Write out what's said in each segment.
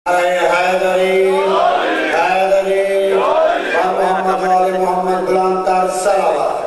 حیدری حیدری محمد آل محمد بلند تر صلوات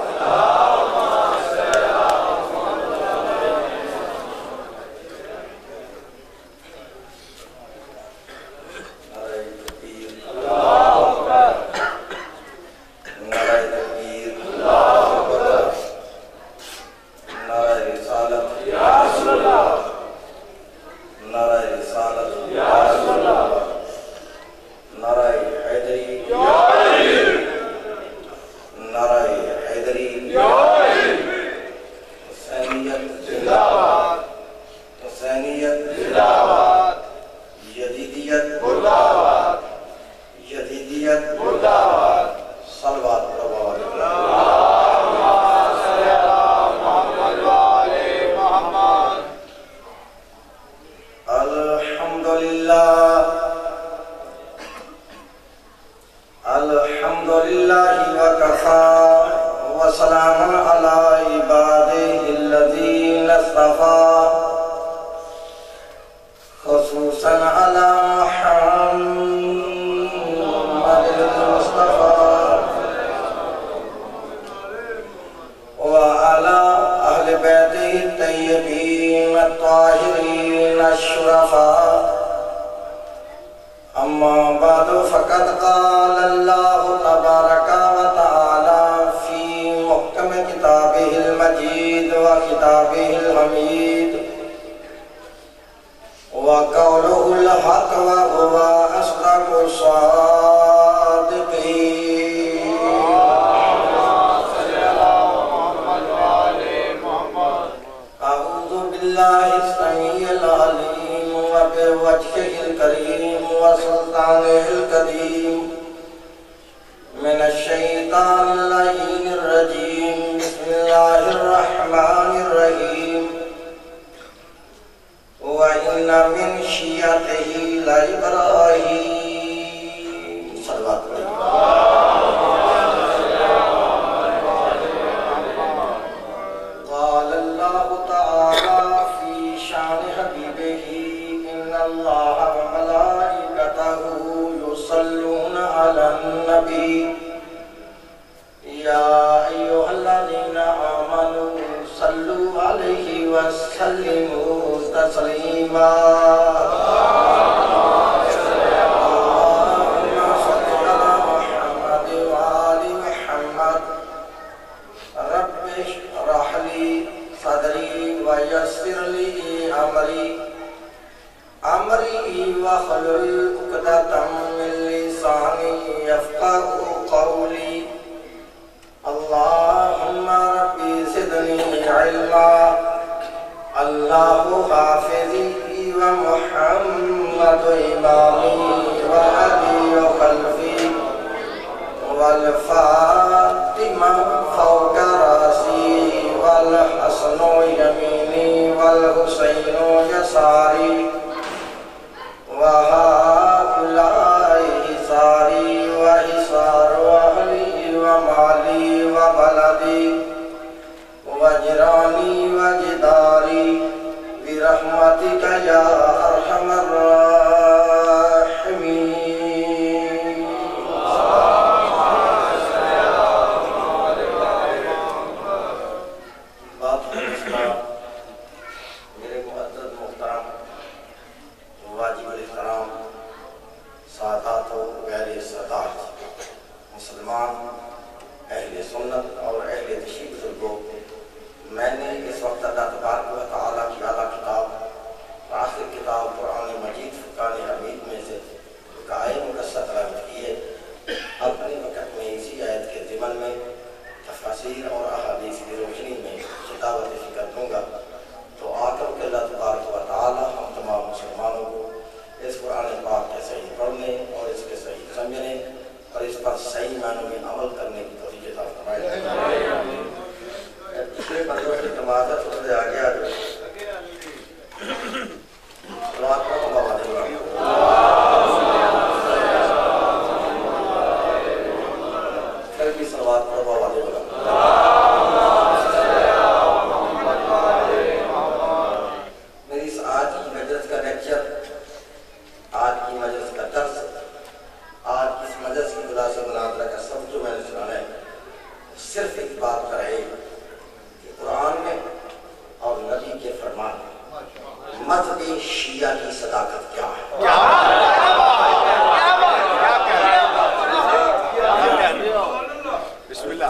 آج کی مجلس کا درس آج اس مجلس کی بلا سے مناظرہ کا سب جو میں نے سنا ہے صرف ایک بات پر ہے کہ قرآن میں اور نبی کے فرمان میں مذہب شیعہ کی صداقت کیا ہے. بسم اللہ.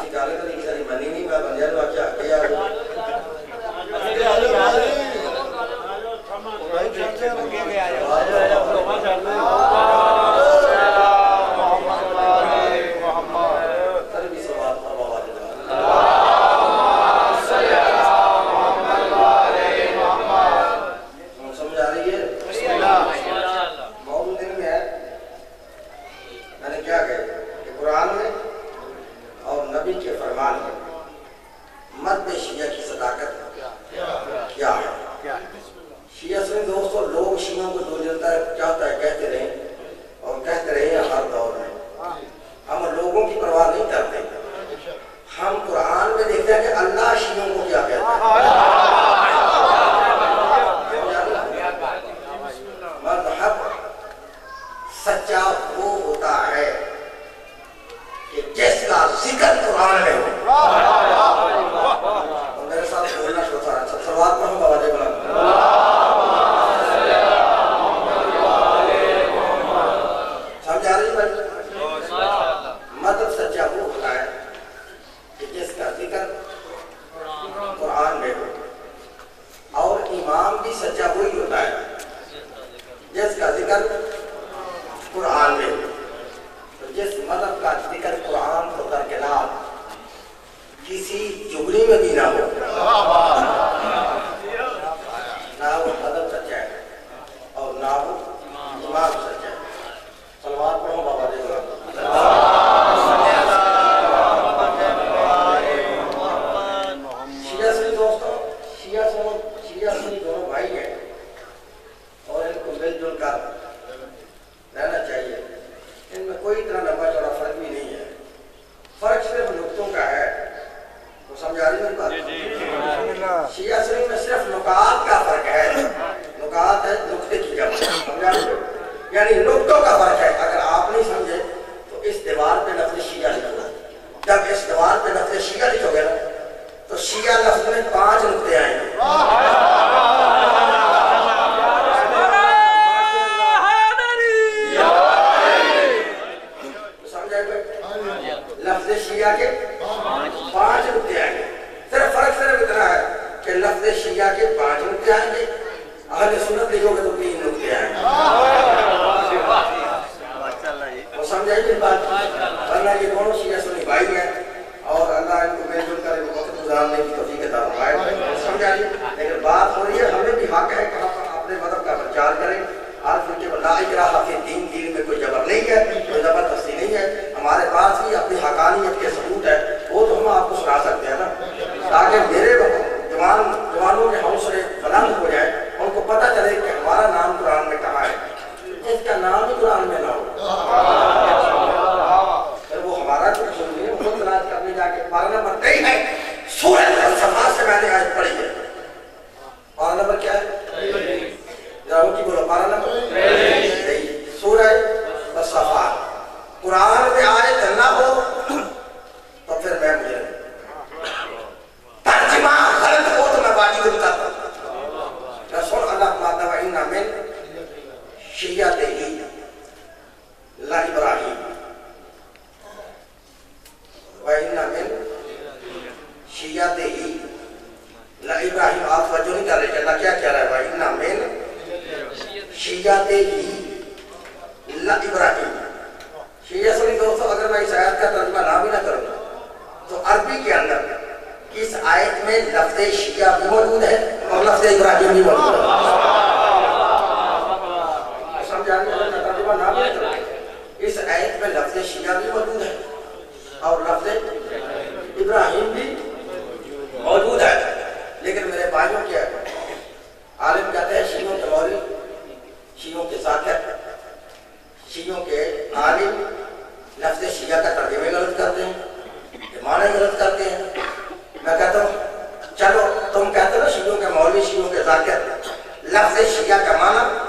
لفظ شیعہ کا معنی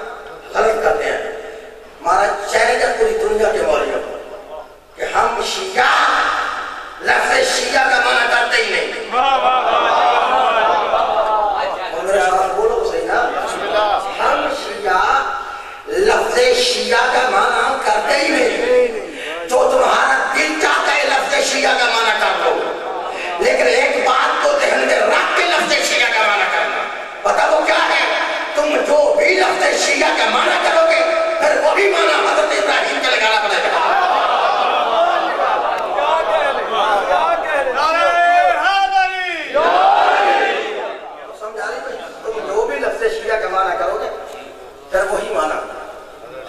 غلط کرتے ہیں. مہاراج پوری دنیا کے مولویوں کہ ہم شیعہ لفظ شیعہ کا معنی کرتے ہی نہیں. اور میرے ساتھ بولو صحیح نا, ہم شیعہ لفظ شیعہ کا معنی کرتے ہی نہیں. جو تمہارا دل چاہتا ہے لفظ شیعہ کا معنی کر لو, لیکن ایک بات کو ذہن میں رکھ کے لفظ شیعہ کا معنی کرنا. پتہ وہ کیا ہے؟ تم جو بھی لفظ شیعہ کا معنی کرو گے پھر وہی معنی حضرت ابراہیم کا لگانا پڑے گا. سمجھا رہی بھائی؟ تم جو بھی لفظ شیعہ کا معنی کرو گے پھر وہی معنی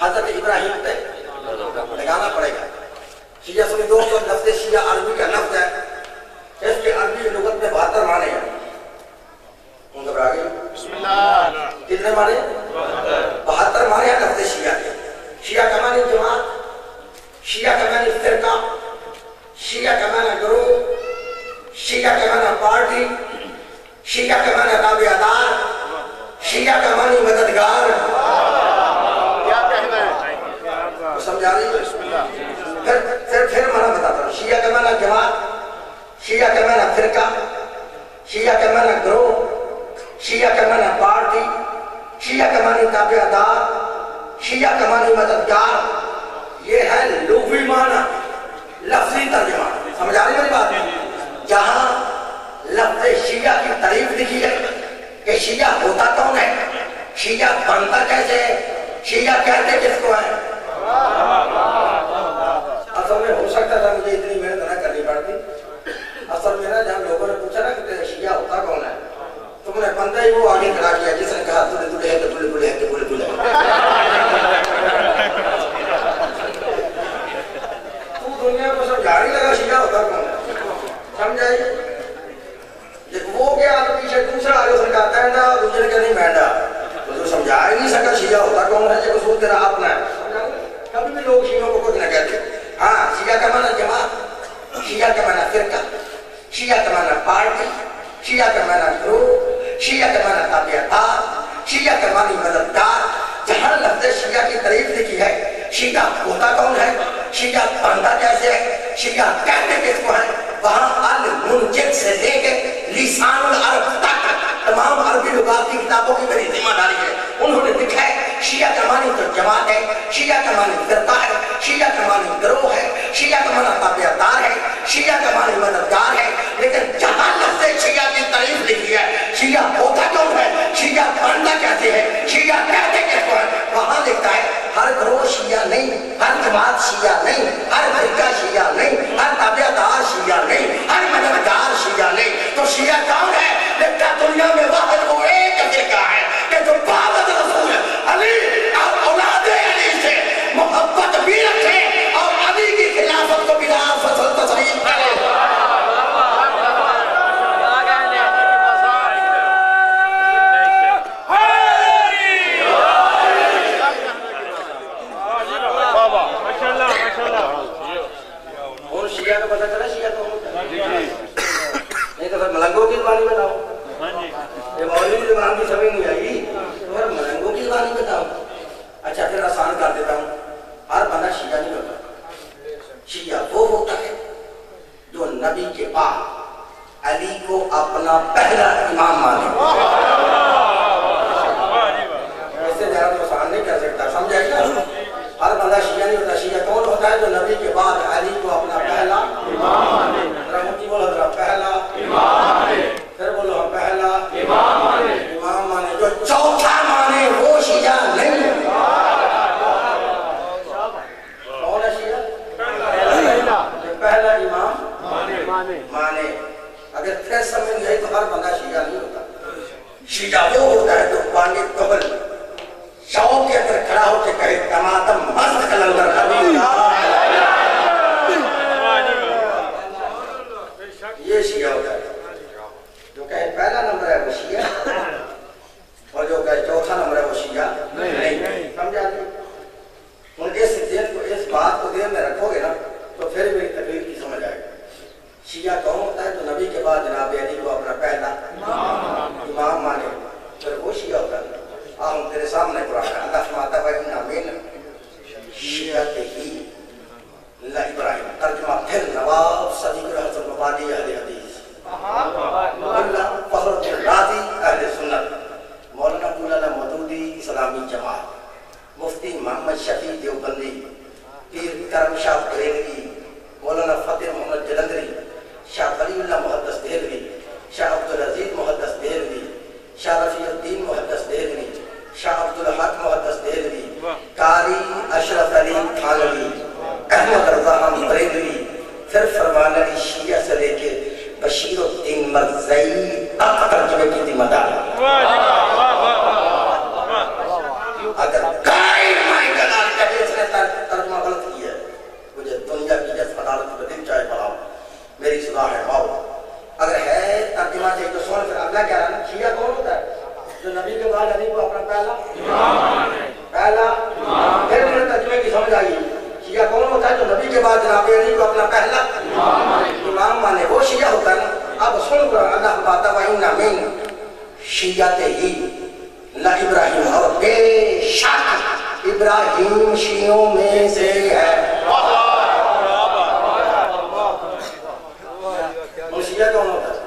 حضرت ابراہیم پہ لگانا پڑے گا. شیعہ سنی دوستوں, لفظ شیعہ عربی کا لفظ ہے, اس کے عربی لغت میں 72 معنی ہیں. ان گھبرا گئے؟ کتنے معنی؟ 72 معنی ہیں لفظ شیعہ کے. شیعہ کا معنی جماعت, شیعہ کا معنی فرقہ, شیعہ کا معنی گروہ, شیعہ کا معنی پارٹی, شیعہ کا معنی تابعدار, شیعہ کا معنی مددگار. کیا کہنا ہے؟ سمجھا رہی ہے؟ پھر معنی بتاتا ہوں. شیعہ کا معنی جماعت, شیعہ کا معنی فرقہ, شیعہ کا معنی گروہ, شیعہ کا معنی پارٹی, شیعہ کا معنی تابعدار, شیعہ کا معنی مددگار. یہ ہے لغوی معنی, لفظی ترجمہ. سمجھا رہی میری بات؟ جہاں لفظ شیعہ کی تعریف لکھی ہے کہ شیعہ ہوتا کون ہے, شیعہ بنتا کیسے ہے, شیعہ کہتے کس کو ہے. اصل میں ہو سکتا تھا مجھے اتنی محنت نہ کرنی پڑتی. اصل میں نا جب لوگوں نے پوچھا نا کہ شیعہ ہوتا کون ہے, تم نے بندہ ہی وہ آگے کھڑا کیا جس نے کہا دلے دلے ہے کہ دلے دلے ہے کہ دلے دلے ہے. تو دنیا کو سب جھاڑی لگا شیعہ ہوتا کون ہے. سمجھائیے, وہ گیا تو پیچھے دوسرا آگے اس نے کہا تینڈا, دوسرے کہ نہیں مینڈا. تو جو سمجھا ہی نہیں سکا شیعہ ہوتا کون ہے, یہ قصور تیرا اپنا ہے. کبھی بھی لوگ شیعوں کو کچھ نہ کہتے. ہاں, شیعہ کا معنی جماعت, شیعہ کا معنی فرقہ, شیعہ کا معنی پارٹی, شیعہ کا معنی گروہ, شیعہ کا معنی تابعدار, شیعہ کا معنی مددگار. جہاں لفظ شیعہ کی تعریف لکھی ہے, شیعہ ہوتا کون ہے, شیعہ بنتا کیسے ہے, شیعہ کہتے کس کو ہے, وہاں المنجد سے لے کے لسان العرب تک تمام عربی لغات کی کتابوں کی میری ذمہ داری ہے. انہوں نے لکھا ہے شیعہ کا معنی تو جماعت ہے, شیعہ کا معنی فرقہ ہے, شیعہ کا معنی گروہ ہے, شیعہ کا معنی تابعدار ہے, شیعہ کا معنی مددگار ہے. لیکن جہاں لفظ شیعہ کی تعریف لکھی ہے, شیعہ ہوتا کون ہے, شیعہ بنتا کیسے ہے, شیعہ کہتے کس کو ہے, وہاں لکھتا ہے ہر گروہ شیعہ نہیں, ہر جماعت شیعہ نہیں, ہر فرقہ شیعہ نہیں, ہر تابعدار شیعہ نہیں, ہر مددگار شیعہ نہیں. تو شیعہ کون ہے؟ لکھتا دنیا میں واحد وہ ایک فرقہ ہے کہ جو بابت رسول علی اور اولاد علی سے محبت بھی رکھے اور علی کی خلافت کو بلا فصل تسلیم کرے. اور شیعہ کا پتہ چلا شیعہ کون ہوتا ہے؟ نہیں تو پھر ملنگوں کی زبانی بتاؤ. یہ مولوی زبان کی سمجھ نہیں آئی تو پھر ملنگوں کی زبانی بتاؤ. اچھا پھر آسان کر دیتا ہوں, ہر بندہ شیعہ نہیں ہوتا. شیعہ وہ ہوتا ہے جو نبی کے بعد علی کو اپنا پہلا امام مانے. اس سے زیادہ تو آسان نہیں کر سکتا, سمجھائے گا. ہر بندہ شیعہ نہیں ہوتا. شیعہ کون ہوتا ہے جو نبی کے بعد علی کو اپنا پہلا امام مانے. ذرا مجھے بولو, ذرا پہلا امام مانے. پھر بولو ہم پہلا امام مانے. امام مانے جو چوتھا مانے وہ شیعہ نہیں. کون ہے شیعہ؟ پہلا امام مانے. اگر پھر سمجھ گئی تو ہر بندہ شیعہ نہیں ہوتا. شیعہ وہ ہوتا ہے جو بانی قبل شوق کے اندر کھڑا ہو کے کہے تماتم مست کلندر حبیب. یہ شیعہ ہوتا ہے جو کہے پہلا نمبر ہے وہ شیعہ, اور جو کہے چوتھا نمبر ہے وہ شیعہ نہیں. سمجھا جی؟ اس بات کو دیر میں رکھو گے نا تو پھر میری تقریر کی سمجھ آئے گی. شیعہ کون ہوتا ہے جو نبی کے بعد جناب علی کو اپنا پہلا امام مانے, پھر وہ شیعہ ہوتا ہے. ہم تیرے سامنے قرآن اللہ فرماتا ہے وَإِنَّ مِنْ شِيَعَتِهِ پھر نواب صدیق الحسن مبادی اہل حدیث، مولانا فخر الدین رازی اہل سنت، مولانا مولانا مودودی اسلامی جماعت، مفتی محمد شفیع دیوبندی، پیر کرم شاہ بریلوی، مولانا فتح محمد جلندری، شاہ ولی اللہ محدث دہلوی، شاہ عبدالعزیز محدث دہلوی، شاہ رفیع الدین محدث دہلوی، شاہ عبدالحق محدث دہلوی، قاری اشرف علی تھانوی، احمد رضا خان بریلوی، پھر فرمان علی شیعہ سے لے کے بشیر الدین مرزائی تک ترجمے کی ذمہ دار۔ اگر قائل مائی کلال کہے اس نے ترجمہ غلط کیا ہے، مجھے دنیا کی جس عدالت میں دل چاہے پڑھاؤ، میری صدا ہے باؤ۔ اگر ہے ترجمہ چاہیے تو سن، پھر اللہ کہہ رہا ہے شیعہ کون ہوتا ہے؟ جو نبی کے بعد علی کو اپنا پہلا پھر میرے ترجمے کی سمجھ آئی، شیعہ کون ہوتا ہے؟ جو نبی کے بعد جناب علی کو اپنا پہلا امام مانے، وہ شیعہ ہوتا ہے نا۔ اب سن قرآن اللہ بات وَإِنَّ مِن شِيَّتِهِ لَإِبْرَاهِيمَ، اور بے شک ابراہیم شیعوں میں سے ہے۔ وہ شیعہ کون ہوتا ہے؟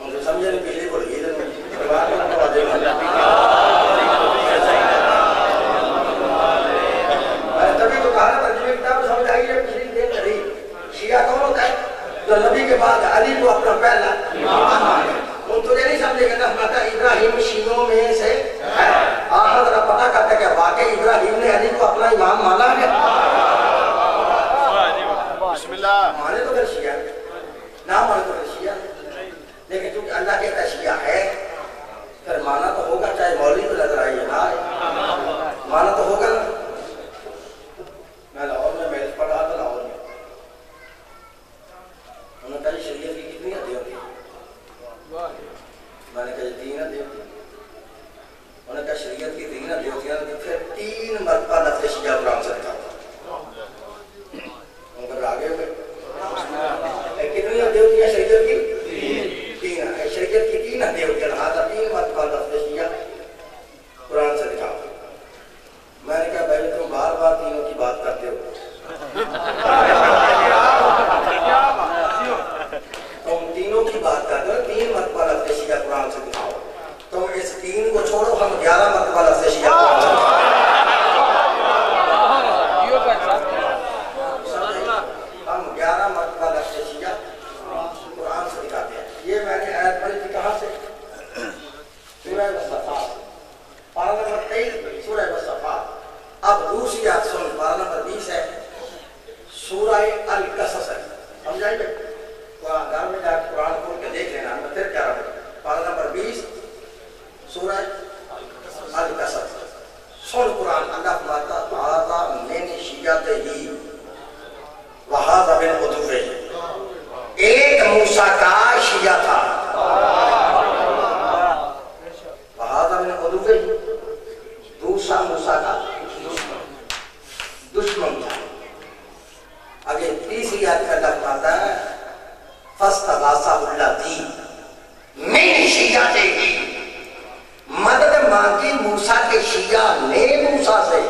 ان کو سمجھے نہیں، پہلے بڑھ گئی تبھی تو کہا نا ترجمے کتاب سمجھ آئی ہے، پچھلی دیر نہیں۔ شیعہ کون ہوتا ہے؟ جو نبی کے بعد علی کو اپنا پہلا امام مانے۔ ان تجھے نہیں سمجھے گا نا ابراہیم شیعوں میں سے ہے، آخر ذرا پتہ کرتا ہے کہ واقعی ابراہیم نے علی کو اپنا امام مانا ہے۔ بسم اللہ مانے تو پھر شیعہ، نہ مانے تو پھر شیعہ، لیکن چونکہ اللہ کہتا ہے شیعہ ہے، پھر مانا تو ہوگا، چاہے مولوی تو نظر آئیے نہ آئے، مانا تو ہوگا نا۔ میں لاہور میں محنت پڑھ رہا تھا، لاہور میں انہوں نے کہا شریعت کی کتنی حدیں ہوتی ہیں؟ میں نے کہا 3 حدیں ہوتی ہیں۔ انہوں نے کہا شریعت کی 3 حدیں ہوتی ہیں، پھر 3 مرتبہ لفظ شیعہ قرآن سے دکھاتا۔ ان کا آگے ہوئے کتنی حدیں ہوتی ہیں شریعت کی؟ 3۔ شریعت کی 3 حدیں ہوتی ہیں، لہٰذا 3 مرتبہ لفظ شیعہ قرآن سے دکھاتا۔ میں نے کہا بھائی تم بار بار تینوں کی بات کرتے ہو، تم تینوں کی بات کرتے ہو، 3 مرتبہ لفظ شیعہ قرآن سے دکھاؤ۔ تم اس 3 کو چھوڑو، ہم 11 مرتبہ لفظ شیعہ قرآن سے دکھاؤ۔ ہم 11 مرتبہ لفظ شیعہ قرآن سے دکھاتے ہیں۔ یہ میں نے آیت پڑھی تھی کہاں سے؟ سورہ والصفات، پارہ نمبر 23 سورہ والصفات۔ اب دوسری آیت سن، پارہ نمبر 20 ہے، سورہ القصص ہے، سمجھائیں گے؟ گھر میں جا کے قرآن کھول کے دیکھ لینا، میں پھر کیا رہا ہوں۔ پارہ نمبر 20 سورہ القصص، سن قرآن، اللہ فرماتا ھذا من شیعتہ وھذا من عدوہ۔ ایک موسیٰ کا شیعہ تھا، وھذا من عدوہ، دوسرا موسیٰ کا دشمن تھا۔ آگے تیسری آیت میں اللہ فرماتا ہے فَاسْتَغَاثَهُ الَّذِي مِن شِيعَتِهِ، مدد مانگی موسیٰ کے شیعہ نے موسیٰ سے۔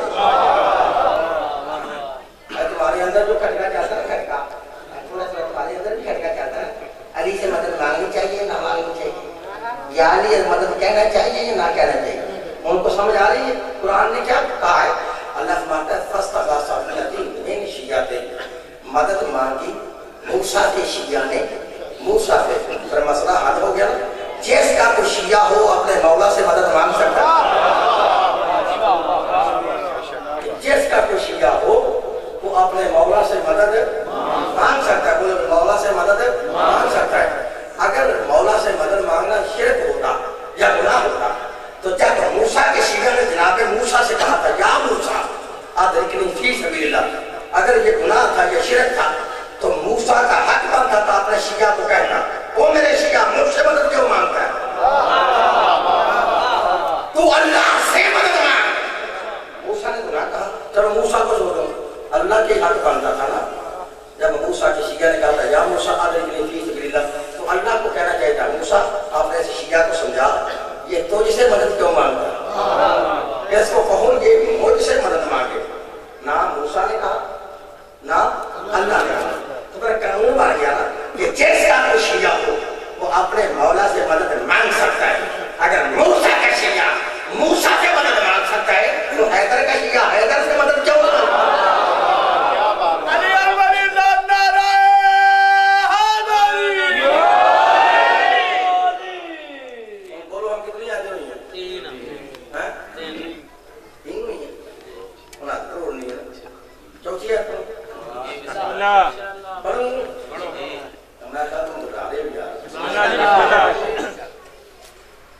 تمہارے اندر جو کھٹکا چاہتا ہے کھٹکا، تھوڑا تھوڑا تمہارے اندر بھی کھٹکا چاہتا ہے، علی سے مدد مانگنی چاہیے نہ مانگنی چاہیے، یا علی مدد کہنا چاہیے یا نہ کہنا چاہیے؟ ان کو سمجھ آ رہی ہے قرآن نے کیا کہا ہے؟ اللہ فرماتا ہے فَاسْتَغَاثَهُ الَّذِي مِن شِيعَتِهِ، مدد مانگی موسیٰ کے شیعہ نے موسیٰ سے۔ پھر مسئلہ حل ہو گیا نا، جس کا کوئی شیعہ ہو اپنے مولا سے مدد مانگ سکتا ہے، جس کا کوئی شیعہ ہو وہ اپنے مولا سے مدد مانگ سکتا ہے، کوئی مولا سے مدد مانگ سکتا ہے۔ اگر مولا سے مدد مانگنا شرک ہوتا یا گناہ ہوتا تو جب موسیٰ کے شیعہ نے جناب موسیٰ سے کہا تھا یا موسیٰ ادرکنی فی سبیل اللہ، اگر یہ گناہ تھا یا شرک تھا تو موسیٰ کا حق بنتا تھا اپنے شیعہ کو کہنا وہ میرے شیعہ مجھ سے مدد کیوں مانگتا ہے؟ تو اللہ سے مدد مانگ۔ موسیٰ نے گناہ کہا، چلو موسیٰ کو چھوڑ دو، اللہ کے حق بنتا تھا نا۔ جب موسیٰ کے شیعہ نے کہا تھا یا موسیٰ ادرکنی فی سبیل اللہ، تو اللہ کو کہنا چاہیے تھا موسیٰ آپ نے شیعہ کو سمجھا یہ تجھ سے مدد کیوں مانگتا ہے، اس کو کہو یہ بھی مجھ سے مدد مانگے۔ نہ موسیٰ نے کہا نہ اللہ نے کہا، تو پھر جیسا کوئی شیعہ ہو وہ اپنے مولا سے مدد مانگ سکتا ہے. اگر موسیٰ کا شیعہ موسیٰ سے مدد مانگ سکتا ہے تو حیدر کا شیعہ حیدر سے مدد کیوں مانگ؟ بولو ہم کتنی آتے ہوئی ہیں؟ تین ہوئی ہیں. 69 کروڑ نہیں ہے. چوتھی آتے ہوئی پڑھو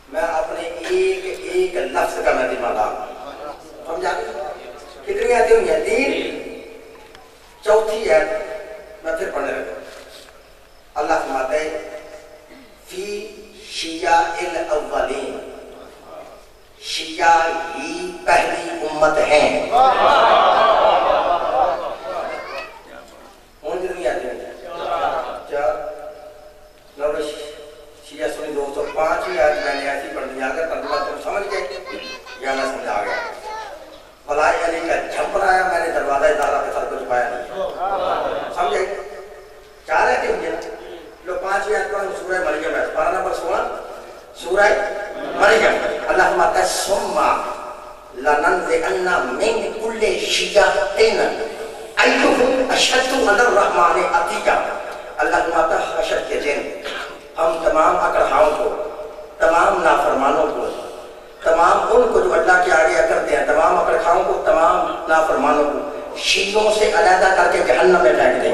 میں اپنے ایک لفظ کا میں ذمہ دار ہوں. سمجھا کتنی آتی ہوئی ہیں؟ 3. چوتھی ہے میں پھر پڑھنے لگا. اللہ فرماتا ہے فی شیعہ الاولین شیعہ ہی پہلی امت ہیں. شیعہ سنی 205 آج میں نے ایسی پڑھ دیا. اگر ترجمہ تم سمجھ گئے یا میں سمجھا گیا. فلائی علی کا جھمپر آیا میں نے دروازہ ادارہ پہ سر کو چھپایا نہیں. سمجھے 4 آیتیں ہوئی ہیں. لو 5 آیت پڑھیں. سورہ مریم ہے پارہ نمبر 16 سورہ مریم. اللہ فرماتا ہے ثم لننزعن من كل شیعۃ ایھم اشد علی الرحمن عتیہ. اللہ فرماتا ہے حشر کے دن ہم تمام اکڑہاؤں کو تمام نافرمانوں کو تمام ان کو جو اللہ کے آگے اکڑتے ہیں تمام اکڑہاؤں کو تمام نافرمانوں کو شیعوں سے علیحدہ کر کے جہنم میں پھینک دیں.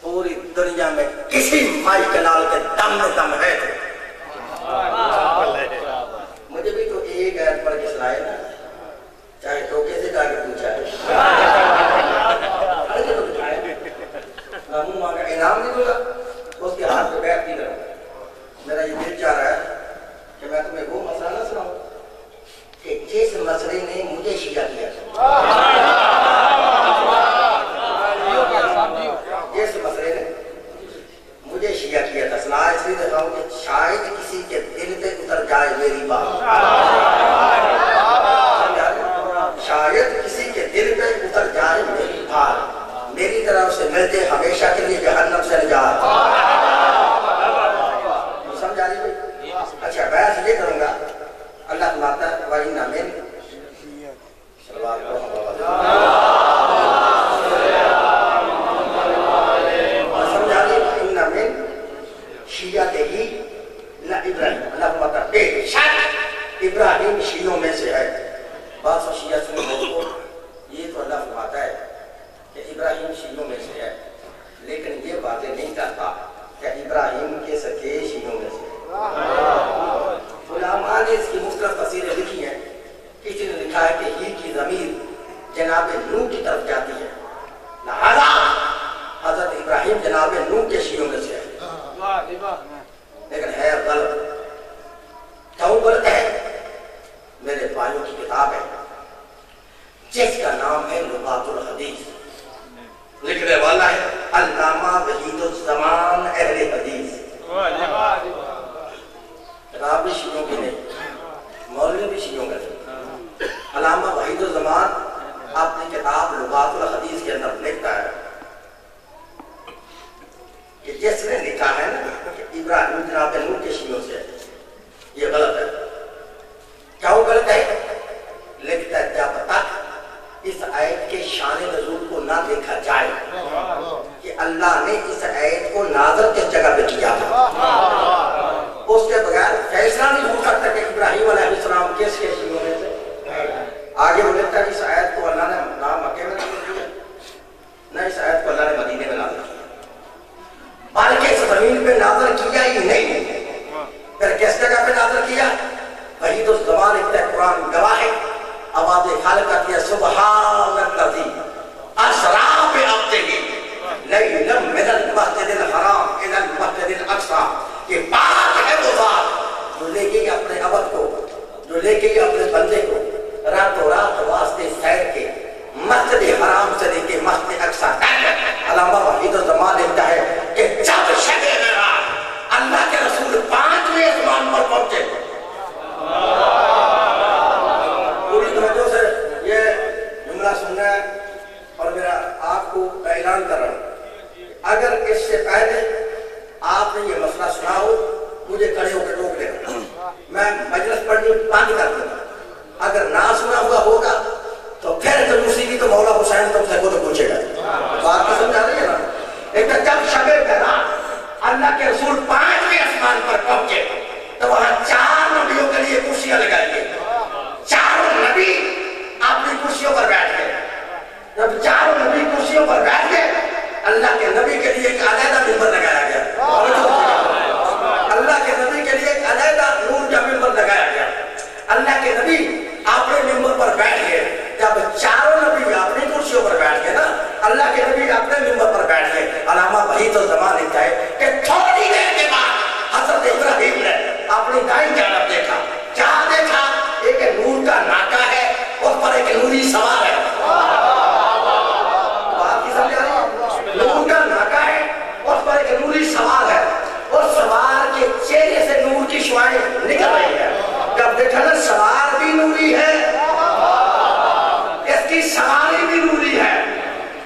پوری دنیا میں کسی مائی کلال کے دم میں دم ہے. مجھے بھی تو ایک ایت پڑھ کے سنائے نا چاہے ٹوکے سے جا کے پوچھا ہے منہ مانگا انعام نہیں دوں گا اس کے ہاتھ پہ بیٹھ نہیں رہا. میرا یہ دل چاہ رہا ہے کہ میں تمہیں وہ مسئلہ نہ سناؤں کہ جس مسئلے نے مجھے شیعہ کیا جس مسئلے نے مجھے شیعہ کیا تھا. سنا اس لیے دکھاؤں کہ شاید کسی کے دل پہ اتر جائے میری بات. شاید کسی کے دل پہ اتر جائے میری بات. میری طرف سے ملتے ہمیشہ کے لیے جہنم سے نجات. سمجھا رہی بھائی؟ اچھا بحث یہ کروں گا. اللہ فرماتا ہے وَإِنَّ مِن شیعتہ ابراہیم. اللہ فرماتا ہے بے شک ابراہیم شیعوں میں سے ہے. بعض شیعہ سنی دوستوں یہ تو اللہ فرماتا ہے کہ ابراہیم شیعوں میں سے ہے لیکن یہ واضح نہیں کرتا کہ ابراہیم کے سکے شیعوں میں سے ہے. علماء نے اس کی مختلف تفسیریں لکھی ہیں. کسی نے لکھا ہے کہ ہی کی ضمیر جناب نوح کی طرف جاتی ہے لہذا حضرت ابراہیم جناب نوح کے شیعوں میں سے ہے. لیکن ہے غلط. کیوں غلط ہے؟ میرے بھائیوں کی کتاب ہے جس کا نام ہے لغات الحدیث. لکھنے والا ہے علامہ وحید الزمان اہل حدیث. کتاب بھی شیعوں کی نہیں مولوی بھی شیعوں کا نہیں. علامہ وحید الزمان اپنی کتاب لغات الحدیث کے اندر لکھتا ہے کہ جس نے لکھا ہے نا کہ ابراہیم جناب نوح کے شیعوں سے یہ غلط ہے. کیوں غلط ہے؟ لکھتا ہے جب تک اس آیت کے شان نزول کو نہ دیکھا جائے کہ اللہ نے اس آیت کو نازل کس جگہ پہ کیا تھا اس کے بغیر فیصلہ نہیں ہو سکتا کہ ابراہیم علیہ السلام کس کے شیعوں میں سے. آگے وہ لکھتا ہے کہ اس آیت کو اللہ نے نہ مکے میں نازل کیا نہ اس آیت کو اللہ نے مدینے میں نازل کیا بلکہ اس زمین پہ نازل کیا ہی نہیں لیے اپنے بندے کو راتوں رات واسطے سیر کے مسجد حرام سے لے کے مسجد اقصی تک علامہ وحید الزمان لکھتا ہے کہ جب شب معراج اللہ کے رسول 5ویں آسمان پر پہنچے، پوری توجہ سے یہ جملہ سننا ہے اور میرا آپ کو اعلان کر رہا ہوں، اگر اس سے پہلے آپ نے یہ مسئلہ سنا ہو مجھے کھڑے ہو کے ٹوک دینا، میں مجلس پڑھنی بند کر دوں، اگر نہ سنا ہوا ہوگا تو پھر تو موسیقی تو مولا حسین تم سے خود پوچھے گا۔ بات کو سمجھا رہی ہے نا؟ ایک جب شب معراج اللہ کے رسول 5ویں آسمان پر پہنچے تو وہاں 4 نبیوں کے لیے کرسیاں لگائی گئی، چاروں نبی اپنی کرسیوں پر بیٹھ گئے۔ جب چاروں نبی کرسیوں پر بیٹھ گئے اللہ کے نبی کے لیے ایک علیحدہ ممبر لگایا گیا، اللہ کے نبی کے لیے ایک علیحدہ نور کا ممبر لگایا گیا۔ اللہ کے نبی اپنے ممبر پر بیٹھ گئے، جب چاروں نبی اپنی کرسیوں پر بیٹھ گئے نا، اللہ کے نبی اپنے ممبر پر بیٹھ گئے۔ علامہ وحید الزمان لکھتا ہے کہ تھوڑی دیر کے بعد حضرت ابراہیم نے اپنی دائیں جانب دیکھا، کیا دیکھا؟ ایک نور کا ناکا ہے، اس پر ایک نوری سوار ہے۔ بات کی سمجھ آ رہی ہے؟ نور کا ناکا ہے، اس پر ایک نوری سوار ہے، اور سوار کے چہرے سے نور کی شعاعیں نکل رہی ہیں۔ جب دیکھا نا سوار بھی نوری ہے، اس کی سواری بھی نوری ہے،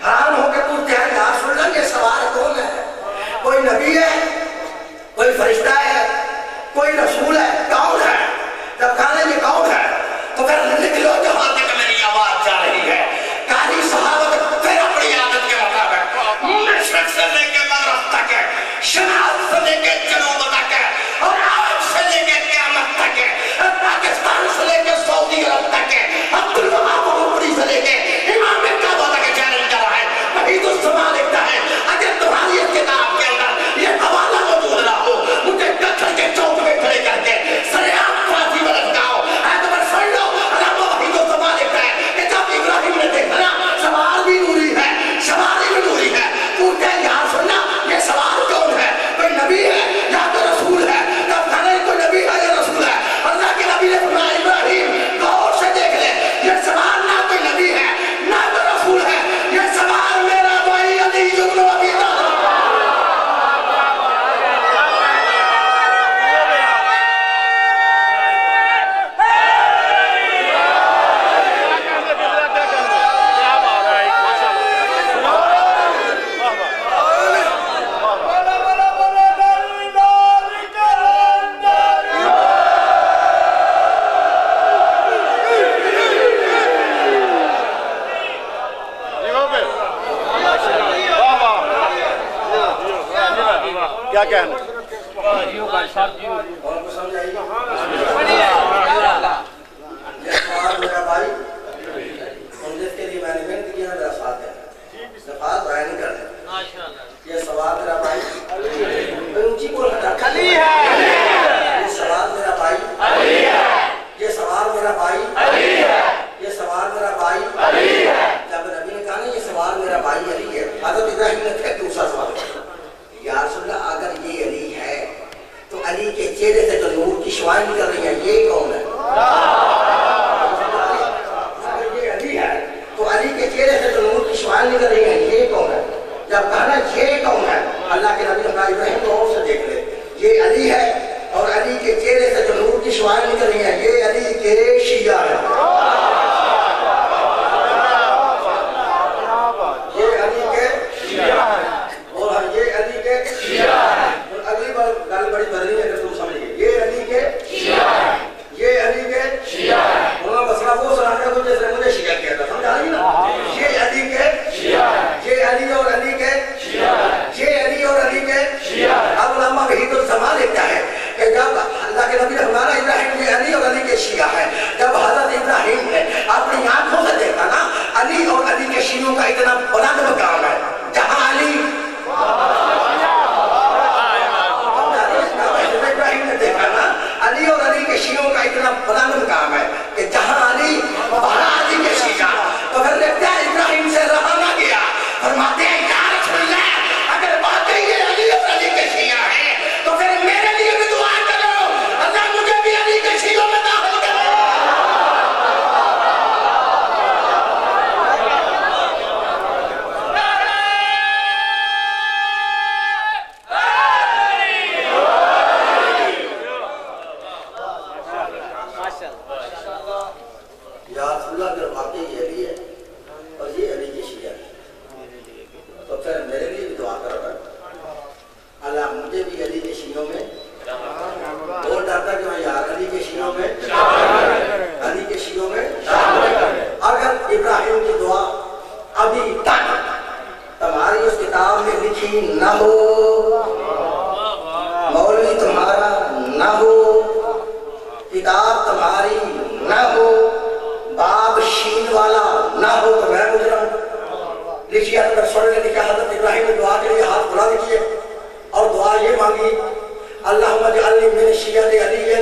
حیران ہو کے پوچھتے ہیں یا رسول اللہ یہ سوار کون ہے؟ کوئی نبی ہے، کوئی فرشتہ ہے، کوئی رسول ہے، کون ہے؟ جب کہا یہ کون ہے تو پھر نکلو جہاں تک میری آواز جا رہی ہے۔ کاری صحابت پھر اپنی عادت کے مطابق مشرق سے لے کے مغرب تک ہے، شمال سے لے کے جنوب تک ہے، اور آج سے لے کے قیامت تک ہے، پاکستان سے لے کے سعودی عرب تک ہے، عبدالوہاب عمری سے لے کے امام کعبہ تک چیلنج کر رہا ہے۔ وحید الزمان لکھتا ہے اگر تمہاری اس کتاب کے اندر یہ حوالہ موجود نہ ہو مجھے کتھر کے چوک میں کھڑے کر کے سریعام پھانسی پر لٹکاؤ۔ اعتبار سن لو، علامہ وحید الزمان لکھتا ہے کہ جب ابراہیم نے دیکھا نا سوار بھی نوری ہے، سواری بھی نوری ہے، پوچھتے ہیں یہاں سننا یہ سوار کون ہے؟ کوئی نبی ہے یا تو رسول ہے؟ جب کہا کوئی نبی ہے یا رسول ہے، اللہ کے نبی نے فرمایا ابراہیم غور سے دیکھ لے، یہ سوار نہ کوئی نبی ہے نہ کوئی رسول ہے، یہ سوار میرا بھائی علی بن ابی طالب۔ کیا کہنا؟ اور کو سمجھ آئی گا؟ یہ سوال میرا بھائی ہم جس کے لیے میں نے محنت کیا میرا ساتھ ہے، صفات بیان نہیں کر رہے۔ یہ سوال میرا بھائی اونچی بول رہا ہے، یہ سوال میرا بھائی، یہ سوال میرا بھائی، یہ سوال میرا بھائی۔ جب نبی نے کہا نا یہ سوال میرا بھائی علی ہے، حضرت ابراہیم نے پھر دوسرا سوال کیا، یا رسول اللہ اگر یہ علی ہے تو علی کے چہرے سے جو نور کی شعاعیں نکل رہی ہیں یہ کون ہے؟ اگر یہ علی ہے تو علی کے چہرے سے جو نور کی شعاعیں نکل رہی ہیں یہ کون ہے؟ جب کہا یہ کون ہے اللہ کے نبی نے کہا ابراہیم کو اور سے دیکھ لے، یہ علی ہے اور علی کے چہرے سے جو نور کی شعاعیں نکل رہی ہیں یہ علی کے شیعہ ہے، یہ علی کے شیعہ ہے، اور یہ علی کے شیعہ ہے۔ اگلی بار گل بڑی بدلی ہے اگر تم سمجھ گئے، یہ علی کے شیعہ ہے، یہ علی کے شیعہ ہے۔ انہوں نے مسئلہ وہ سنا کر جس نے مجھے شیعہ کیا تھا، سمجھ آ رہی نا؟ یہ علی کے شیعہ ہے، یہ علی اور علی کے شیعہ ہے، یہ علی اور علی کے شیعہ ہے۔ اب علامہ وحید الزمان لکھتا ہے کہ جب اللہ کے نبی نے ہمارا ابراہیم یہ علی اور علی کے شیعہ ہے، جب حضرت ابراہیم نے اپنی آنکھوں سے دیکھا نا علی اور علی کے شیعوں کا اتنا بلند مقام ہے، جہاں علی ابراہیم نے دیکھا نا علی اور علی کے شیعوں کا اتنا بلند مقام ہے کہ جہاں علی وہاں علی کے شیعہ، تو پھر لگتا ہے ابراہیم سے رہا نہ گیا، فرماتے ہیں یہ مانگی اللہم اجعلنی من شیعۃ علی،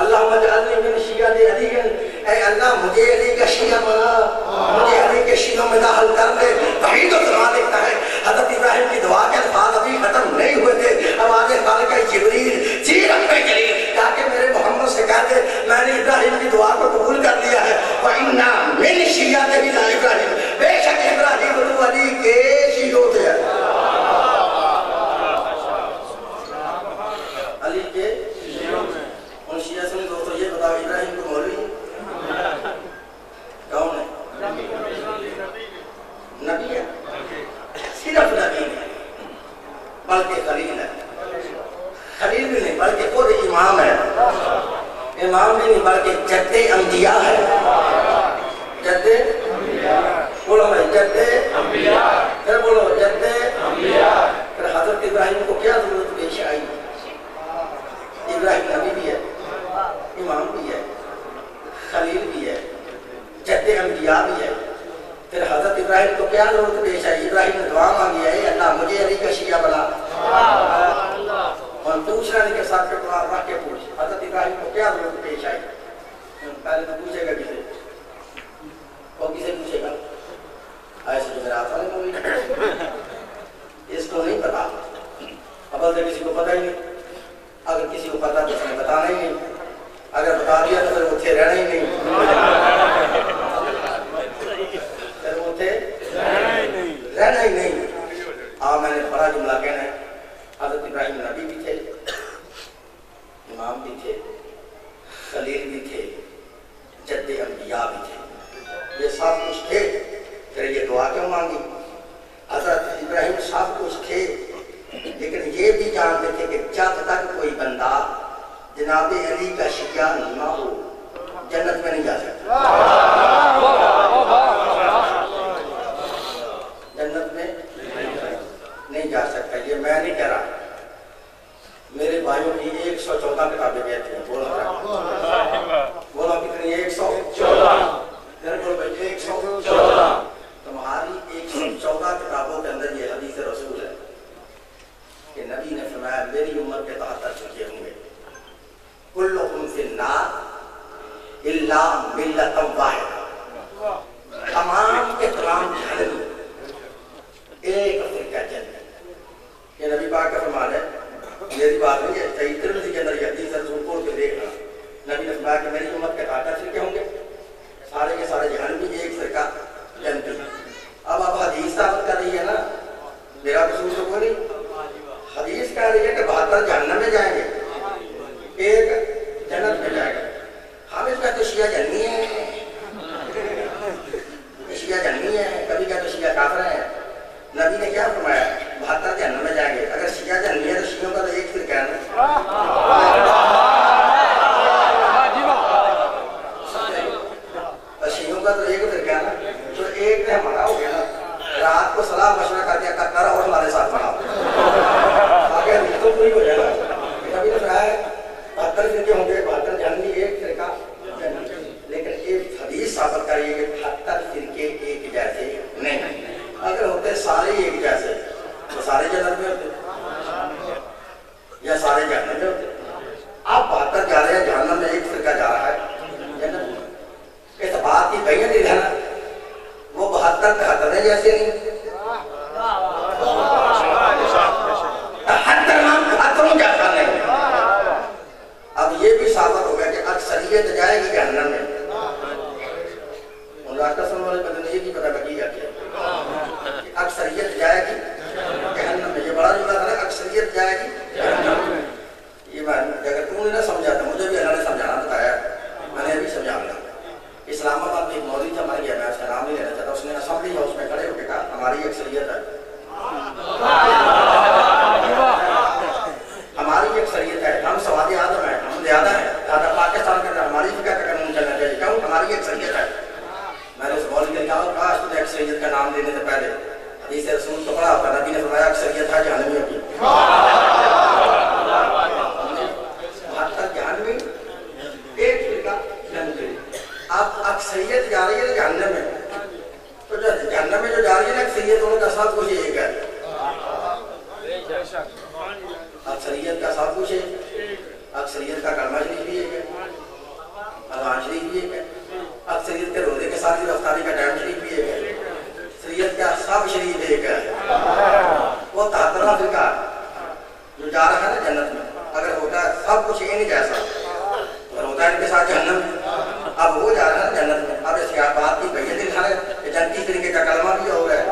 اللہم اجعلنی من شیعۃ علی، اے اللہ مجھے علی کا شیعہ بنا، مجھے علی کے شیعوں میں داخل کر دے۔ وحید الزمان لکھتا ہے حضرت ابراہیم کی دعا کے الفاظ ابھی ختم نہیں ہوئے تھے، آواز خالق جبریل جی رب جلیل تاکہ میرے محمد سے کہہ دے میں نے ابراہیم کی دعا کو قبول کر لیا ہے۔ وَإِنَّا مِنْ شِيَّعَتِهِ ابراہیم، بے شک ابراہیم بنو علی کے شیعوں سے ہے، علی کے شیعوں میں۔ ان شیعہ سے دوستو یہ بتاؤ ابراہیم کو مولوی کون ہے؟ نبی ہے، صرف نبی ہے بلکہ خلیل ہے، خلیل بھی نہیں بلکہ خود امام ہے، امام بھی نہیں بلکہ جد انبیاء ہے، جد بولو بھائی جد انبیاء، پھر بولو جد انبیاء۔ پھر حضرت ابراہیم کو کیا ضرورت پیش آئی؟ ابراہیم نبی بھی ہے، امام بھی ہے، خلیل بھی ہے، جد انبیاء بھی ہے، پھر حضرت ابراہیم کو کیا ضرورت پیش آئی؟ ابراہیم نے دعا مانگی ہے اللہ مجھے علی کا شیعہ بنا، اور دوسرا نہیں کے ساتھ پہ قرآن رکھ کے پوچھ حضرت ابراہیم کو کیا ضرورت پیش آئی؟ پہلے تو پوچھے گا کسے، وہ کسے پوچھے گا؟ ایسے جو میرا آتا نہیں مولی، اس کو نہیں پتا، ابل سے کسی کو پتا ہی نہیں، اگر کسی کو پتا تو اس نے بتانا ہی نہیں، اگر بتا دیا تو پھر اتھے رہنا ہی نہیں، پھر اتھے رہنا ہی نہیں۔ میں نے بڑا جملہ کہنا ہے، حضرت ابراہیم نبی بھی تھے، امام بھی تھے، خلیل بھی تھے، جد انبیاء بھی تھے، یہ سب کچھ تھے، پھر یہ دعا کیوں مانگی؟ حضرت ابراہیم سب کچھ تھے لیکن یہ بھی جانتے تھے کہ جب تک کوئی بندہ جناب علی کا شیعہ نہ ہو جنت میں نہیں جا سکتا، جنت میں نہیں جا سکتا۔ یہ میں نہیں کہہ رہا، میرے بھائیوں کی 114 کتابیں کہتی ہیں، بولو کتنی؟ 114، بولو بھائی 114۔ تمہاری 114 کتابوں کے اندر یہ حدیث رسول ہے کہ نبی نے فرمایا میری امت کے 73 فرقے ہوں گے، کلکم فی النار الا ملۃ واحدہ، تمام کے تمام جہنم، ایک فرقہ جنت۔ یہ نبی پاک کا فرمان ہے، میری بات نہیں ہے، صحیح ترمذی کے اندر یہ حدیث رسول کو دیکھنا، نبی نے فرمایا کہ میری امت کے 73 فرقے ہوں گے، سارے کے سارے جہنمی، ایک فرقہ جنتی۔ اب حدیث ثابت کر رہی ہے نا، میرا قصور تو کوئی نہیں، حدیث کہہ رہی ہے کہ 72 جہنم میں جائیں گے، ایک جنت میں جائے گا۔ ہم اس کا تو شیعہ جنمی ہے، شیعہ جنمی ہے، کبھی کہتے تو شیعہ کافر ہیں۔ نبی نے کیا فرمایا؟ 72 جہنم میں جائیں گے۔ اگر شیعہ جنمی ہے تو شیعوں کا تو ایک فرقہ ہے نا، شیعوں کا تو ایک فرقہ ہے نا، تو ایک نے ہمارا ہو گیا نا، رات کو صلاح مشورہ کر دیا کرتا رہا اور ہمارے ساتھ بنا آگے تو پوری ہو جائے گا۔ نبی نے فرمایا 72 فرقے ہوں گے، 72 جہنمی، ایک فرقہ جنتی۔ لیکن ایک حدیث ثابت کریے کہ 72 فرقے ایک جیسے نہیں، اگر ہوتے سارے ایک جیسے تو سارے جنت میں ہوتے یا سارے جہنم میں ہوتے۔ اب 72 جا رہے ہیں جہنم میں، ایک فرقہ جا رہا ہے جنت میں۔ اس بات کی بہین نہیں رہنا، وہ 72 73 جیسے نہیں، 73 جیسا نہیں۔ اب یہ بھی ثابت ہو گیا کہ اکثریت جائے گی جہنم میں۔ ان راستہ سننے والے بندے نے یہ نہیں پتا بکی جاتی ہے، اکثریت جائے گی جہنم میں۔ یہ بڑا جملہ تھا، اکثریت جائے گی جہنم میں۔ یہ بات اگر تم نے نہ سمجھا تھا، مجھے بھی اللہ نے سمجھانا بتایا، میں نے ابھی سمجھا دیا۔ اسلام آباد میں ایک مولوی تھا، مر گیا، میں اس کا نام نہیں لینا چاہتا، اس نے اسمبلی ہاؤس میں کھڑے ہو کے کہا اکثریت کا سب کچھ ہے، اکثریت کا کلمہ شریف بھی ایک ہے، اذان شریف بھی ایک ہے، اکثریت کے روزے کے ساتھ رفتاری کا ٹائم شریف بھی ایک ہے، اکثریت کا سب شریف ایک ہے۔ وہ 73واں فرقہ جو جا رہا ہے نا جنت میں، اگر ہوتا ہے سب کچھ یہ نہیں جیسا، اگر ہوتا ہے ان کے ساتھ جہنم، اب وہ جا رہا ہے نا جنت میں۔ اب اس کی بات کی بھیا دکھا رہے کہ جنتی طریقے کا کلمہ بھی ہو رہا ہے،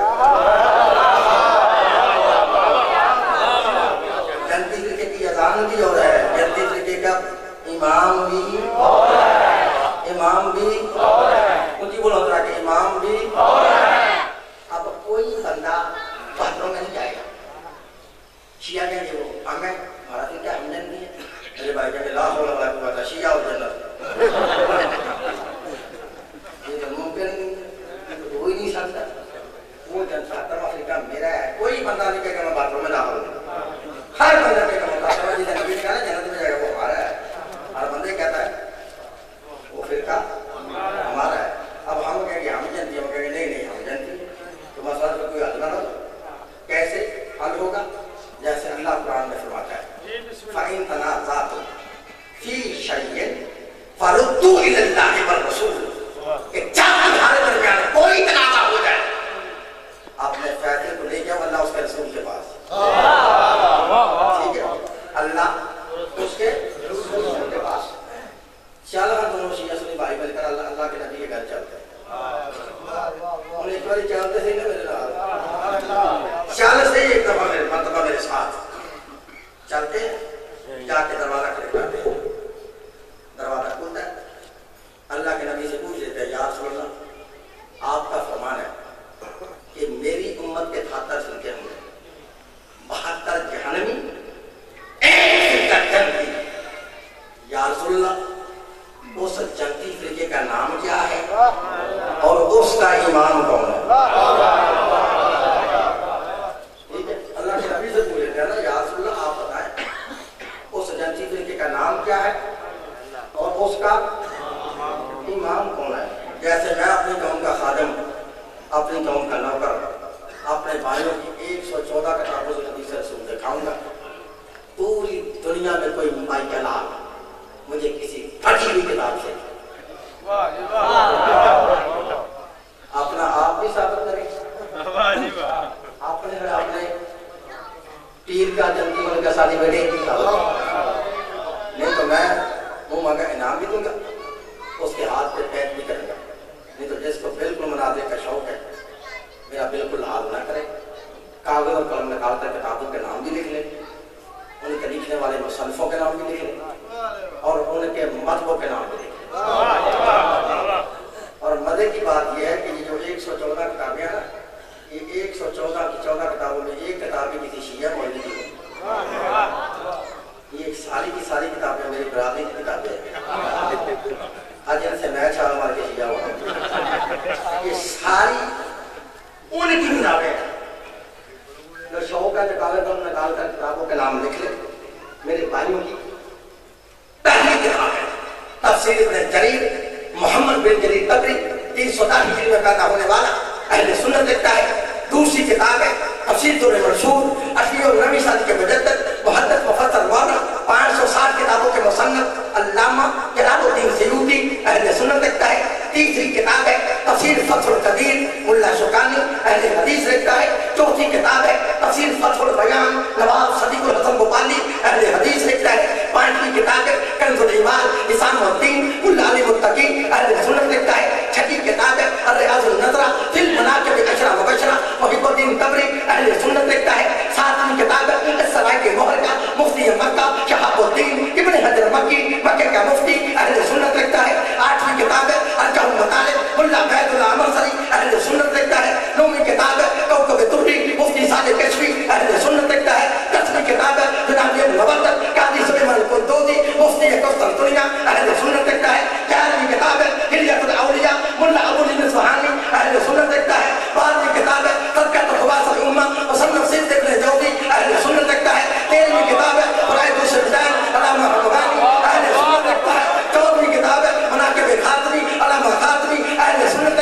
جنتی طریقے کی اذان بھی ہو رہا ہے، جنتی طریقے کا امام بھی ہو رہا ہے، امام بھی ہو رہا ہے، اونچی بولو ذرا کہ امام بھی ہو رہا ہے۔ اب کوئی بندہ بہتروں میں نہیں جائے گا، شیعہ کہیں گے وہ ہمیں ہمارا دن کیا ہم جنتی ہے، میرے بھائی کہیں گے لا حول ولا قوت الا شیعہ اور جنت، یہ تو ممکن نہیں ہے، ہو ہی نہیں سکتا۔ وہ جنت 73واں فرقہ میرا ہے، کوئی بندہ نہیں کہے گا میں باتوں میں داخل ہوں، ہر بندہ کہے گا میں باتوں میں، جسے نبی نے کہا نا جنت میں جائے گا وہ ہمارا ہے، ہر بندے کہتا ہے وہ فرقہ ہمارا ہے۔ اب ہم کہیں گے ہم جنتی ہیں، ہم کہیں گے نہیں نہیں ہم جنتی ہیں، تو مسئلہ پر کوئی حل نہ ہو، کیسے حل ہوگا؟ جیسے اللہ قرآن میں فرماتا ہے فَإِن تَنَازَعْتُمْ فِي شَيْءٍ فَرُدُّوهُ إِلَى اللَّهِ وَالرَّسُولِ، کہ جب تمہارے درمیان کوئی تنازع ہو جائے اپنے فیصلے کو لے جاؤ اللہ اس کے رسول کے پاس، ٹھیک ہے، اللہ اس کے رسول کے پاس۔ چل ہم دونوں شیعہ سنی بھائی مل کر اللہ کے نبی کے گھر چلتے ہیں، انہیں ایک باری چلتے تھے نا میرے ساتھ، چل سے ایک دفعہ مرتبہ میرے ساتھ چلتے ہیں، جا کے دروازہ کھڑکاتے ہیں، دروازہ کھلتا ہے، اللہ کے نبی سے پوچھ لیتے ہیں یا رسول اللہ آپ کا فرمان ہے کہ میری امت کے 73 فرقے ہوں گے، 72 جہنمی، ایک فرقہ جنتی، یا رسول اللہ اس جنتی فرقے کا نام کیا ہے اور اس کا امام کون ہے؟ ٹھیک ہے، اللہ کے نبی سے پوچھ لیتے ہیں نا یا رسول اللہ آپ بتائیں اس جنتی فرقے کا نام کیا ہے اور اس کا امام کون ہے؟ جیسے میں اپنی قوم کا خادم، اپنی قوم کا نوکر، اپنے بھائیوں کی 114 کتابوں سے حدیث رسول دکھاؤں گا، پوری دنیا میں کوئی مائی کلام مجھے کسی پڑھی ہوئی کتاب سے اپنا آپ بھی ثابت کریں، اپنے پیر کا جنتی ہونے کا ساتھی بیٹھے نہیں تو میں منہ مانگا انعام بھی دوں گا، اس کے ہاتھ پہ پیٹ بھی کریں گا، نہیں تو جس کو بالکل مناظرے کا شوق ہے میرا بالکل حال نہ کرے، کاغذ اور قلم نکال کر کتابوں کے نام بھی لکھ لیں، ان کے لکھنے والے مصنفوں کے نام بھی لکھ لیں اور ان کے مطبوع کے نام بھی لکھ لیں۔ اور مزے کی بات یہ ہے کہ یہ جو 114 کتابیں ہیں نا، یہ 114 کی 14 کتابوں میں ایک کتاب بھی کسی شیعہ مولوی کی نہیں، یہ ساری کی ساری کتابیں میری برادری کی کتابیں ہیں، آج ان سے میں چھال مار کے شیعہ ہوا، یہ ساری ان کی کتابیں ہیں، جو شوق ہے نکال کر کتابوں کے نام لکھ لیں۔ میرے بھائیوں کی پہلی کتاب ہے تفسیر ابن جریر محمد بن جریر طبری، 310 ہجری میں پیدا ہونے والا اہل سنت لکھتا ہے۔ دوسری کتاب ہے تفسیر در منصور 8ویں اور 9ویں صدی کے مجدد محدث مفسر مورخ 560 کتابوں کے مصنف علامہ جلال الدین سیوطی اہل سنت لکھتا ہے۔ تیسری کتاب ہے تفسیر فتح القدیر ملا شوکانی اہل حدیث لکھتا ہے۔ چوتھی کتاب ہے تفسیر فتح البیان نواب صدیق الحسن بھوپالی اہل حدیث لکھتا ہے۔ پانچویں کتاب ہے کنز الایمان نظام الدین ملا علی متقی اہل سنت لکھتا ہے۔ چھٹی کتاب ہے الریاض النظرہ فی المناقب اشرا مبشرہ محب الدین طبری اہل سنت لکھتا ہے۔ ساتویں کتاب ہے السرائق محرقہ مفتی مکہ شہاب الدین ابن حجر مکی مکہ کا مفتی اہل سنت لکھتا ہے۔ آٹھویں کتاب ہے ارجح المطالب ملا عبید اللہ امرسری اہل سنت لکھتا ہے۔ نویں کتاب ہے کوكب الدری مفتی صالح کشفی اہل سنت لکھتا ہے۔ 10ویں کتاب ہے جناب المبرد قاضی سلیمان القندوزی مفتی قسطنطنیہ اہل سنت لکھتا ہے۔ 11ویں کتاب ہے حلیۃ الاولیاء ملا ابو العز اصفہانی اہل سنت لکھتا ہے۔ 12ویں کتاب ہے تذکرۃ خواص الامہ مصنف سید ابن جوزی اہل سنت لکھتا ہے۔ 13ویں کتاب ہے فرائض الشهدان علامہ حمدانی اہل سنت لکھتا ہے۔ 14ویں کتاب ہے مناقب خاتمی علامہ خاتمی اہل سنت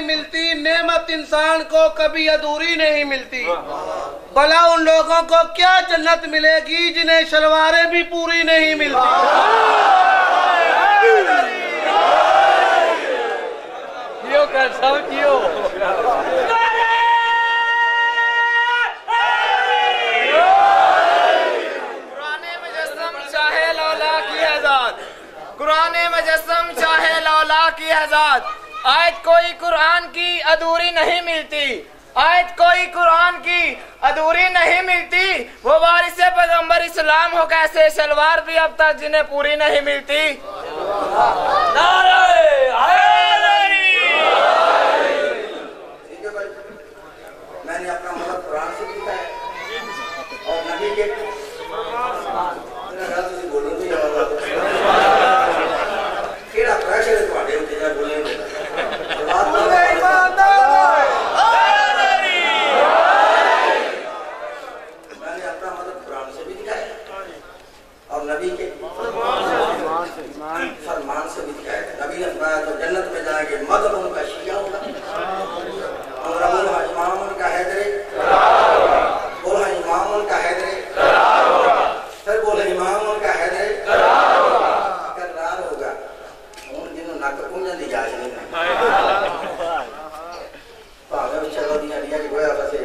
نہیں ملتی، نعمت انسان کو کبھی ادھوری نہیں ملتی۔ بھلا ان لوگوں کو کیا جنت ملے گی جنہیں شلواریں بھی پوری نہیں ملتی۔ کیوں کر سو کیوں قرآن مجسم چاہے لولا کی آزاد، آیت کوئی قرآن کی ادھوری نہیں ملتی، آیت کوئی قرآن کی ادھوری نہیں ملتی۔ وہ وارث پیغمبر اسلام ہو کیسے شلوار بھی اب تک جنہیں پوری نہیں ملتی۔ نعرہ حیدری۔ ٹھیک ہے بھائی، میں نے اپنا مطلب قرآن سے لکھا ہے اور نبی کے بولوں گی کیڑا پریشر ہے تمہارے ہوتے ہیں بولنے میں میں نے اپنا مطلب قرآن سے بھی دکھا ہے اور نبی کے فرمان سے بھی دکھا ہے۔ نبی نے فرمایا تو جنت میں جائیں گے مذہب ان کا شیعہ ہوگا اور امام ان کا حیدری، بولا امام ان کا حیدری، پھر بولے امام ان کا حیدری کرار ہوگا ان جنہوں ناک کنجن دی جائے نہیں پاہمیں بھی چلو دیا دیا کہ گویا بسے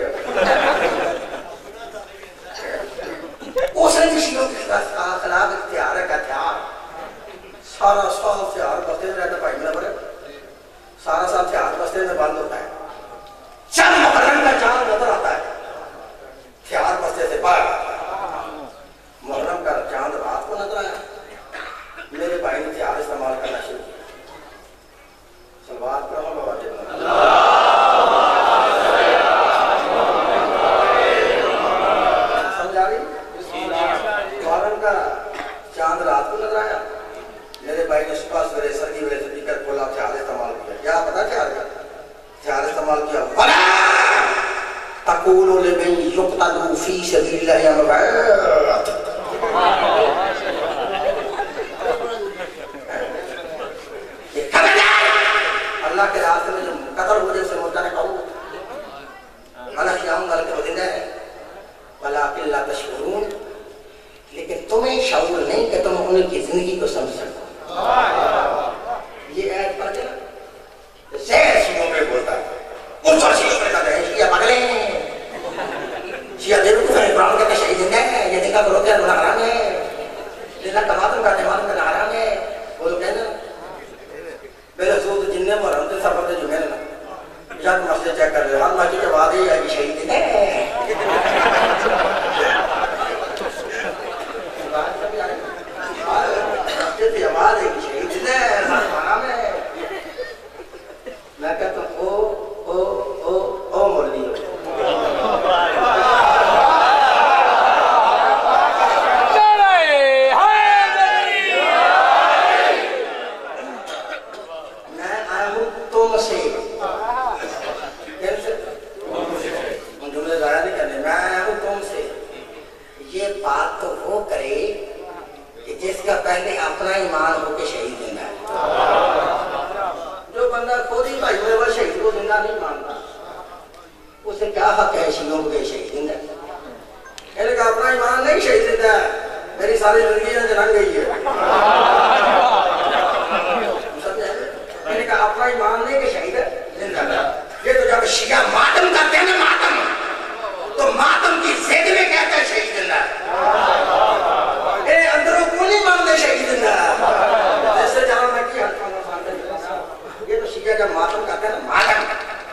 اس نے جشیوں کی اخلاق اختیار ہے کا اختیار سارا سال تیار بستے میں رہتا بھائی میرا برے سارا سال تیار بستے میں بند ہوتا ہے، چند محرم کا چاند نظر آتا ہے تیار بستے سے باہر، محرم کا چاند رات کو نظر آیا، میرے بھائی نے تیار استعمال کرنا شروع کیا۔ سلوات کرو بابا جی سمجھا رہی؟ محرم کا چاند رات کو نظر آیا، میرے بھائی نے صبح سویرے سردی ویلے سپیکر کھولا تیار استعمال کیا۔ کیا پتا تیار استعمال کیا تقول لمن يقتل في سبيل الله اموات اللہ کے راستے میں جو قتل ہو جیسے مردہ نے کہو حالانکہ ہم غلط ہو دینا ہے ولیکن لا تشعرون، لیکن تمہیں شعور نہیں کہ تم ان کی زندگی کو سمجھ سکو۔ یہ ایت پڑھ کے زہر شیعوں میں بولتا ہے اس اور شیعوں میں کہتا ہے شیعہ پگلے ہیں، شیعہ دے رکھو ہے قرآن کہتا ہے شہید زندہ ہے، یہ دیکھا کرو کیا گناہ حرام ہے، جنہ کماتم کا دیوان کا حرام ہے، وہ لوگ کہنا میرے حضور جننے محرم سے سفر دے جو میں نے یا تو مسئلہ چیک کر لے ہر مسجد کے بعد ہی ہے کہ شہید زندہ ہے۔ مسجد کی آواز ہے کہ شہید زندہ ہے، حرام ہے۔ میں کہتا ہوں او مولوی میں آیا ہوں تم سے، جملے ضائع نہیں کرنے، میں آیا ہوں تم سے۔ یہ بات تو وہ کرے کہ جس کا پہلے اپنا ایمان ہو کے شہید دینا ہے۔ جو بندہ خود ہی بھائی ہوئے وہ شہید کو زندہ نہیں مانتا، اسے کیا حق ہے شیعوں کو کہ شہید زندہ ہے؟ میں نے کہا اپنا ایمان نہیں شہید زندہ ہے، میری ساری زندگی میں جنگ گئی ہے۔ میں نے کہا اپنا ایمان نہیں کہ شہید زندہ ہے۔ یہ تو جب شیعہ ماتم کرتے ہیں نا ماتم، تو ماتم کی زد میں کہتا ہے شہید زندہ ہے، اے اندروں کو نہیں مانتے شہید زندہ ہے۔ جیسے جہاں میں کی حلقہ یہ تو شیعہ جب ماتم کرتے ہیں نا ماتم،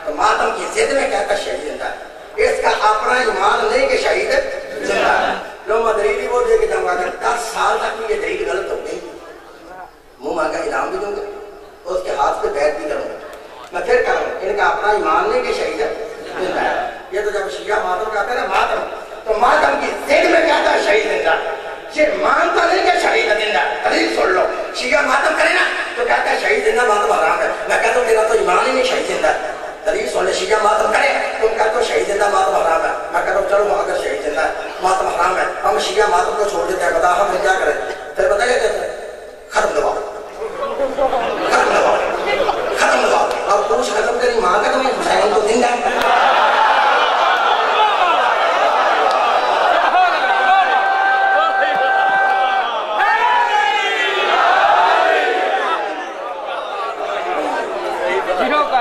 تو ماتم کی زد میں کہتا ہے شہید زندہ ہے، اس کا اپنا ایمان نہیں کہ شہید زندہ ہے۔ جو میں دلیلی وہ دے کے جاؤں گا کہ 10 سال تک یہ دلیل غلط ہو گئی، منہ مانگا انعام بھی دوں گا، اس کے ہاتھ پہ بیعت بھی کروں گا، میں پھر کروں گا ان کا اپنا ایمان نہیں کہ شہید زندہ ہے۔ یہ تو جب شیعہ ماتم کرتے ہیں نا ماتم، تو ماتم کی زد میں کہتا ہے شہید زندہ ہے، یہ مانتا نہیں کہ شہید زندہ ہے۔ دلیل سن لو، شیعہ ماتم کرے نا تو کہتا ہے شہید زندہ ماتم حرام ہے، میں کہتا ہوں تیرا تو ایمان ہی نہیں شہید زندہ ہے۔ دلیل سن لے، شیعہ ماتم کرے تم کہتے ہو شہید زندہ ماتم حرام ہے، میں کہتا ہوں چلو اگر شہید زندہ ہے ماتم حرام ہے، ہم شیعہ ماتم کو چھوڑ دیتے ہیں، بتا ہم کیا کریں؟ پھر بتا کیا کہتے ہیں ختم دباؤ ختم دباؤ ختم دباؤ، اور پوچھ ختم کری مان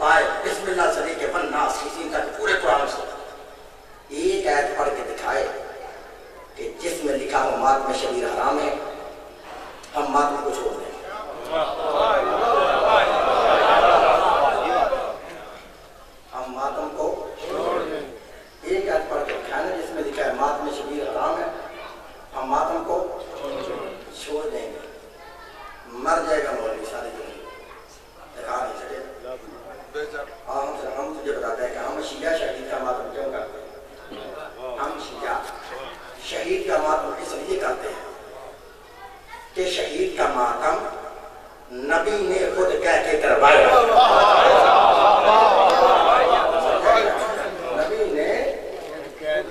پائے بسم اللہ صلی کے والناس کسی تک پورے قرآن سے ایک آیت پڑھ کے دکھائے کہ جس میں لکھا ہو ماتم شبیر حرام ہے، ہم ماتم کو چھوڑ دیں۔ ہم ماتم کو ایک آیت پڑھ کے دکھائے جس میں لکھا ہے ماتم شبیر حرام ہے، ہم ماتم کو چھوڑ دیں گے۔ مر جائے گا مولوی ساری زندگی، دکھا نہیں سکے۔ ہم تجھے بتاتے ہیں کہ ہم شیعہ شہید کا ماتم کیوں کرتے ہیں؟ ہم شیعہ شہید کا ماتم اس لیے کرتے ہیں کہ شہید کا ماتم نبی نے خود کہہ کے کروایا، نبی نے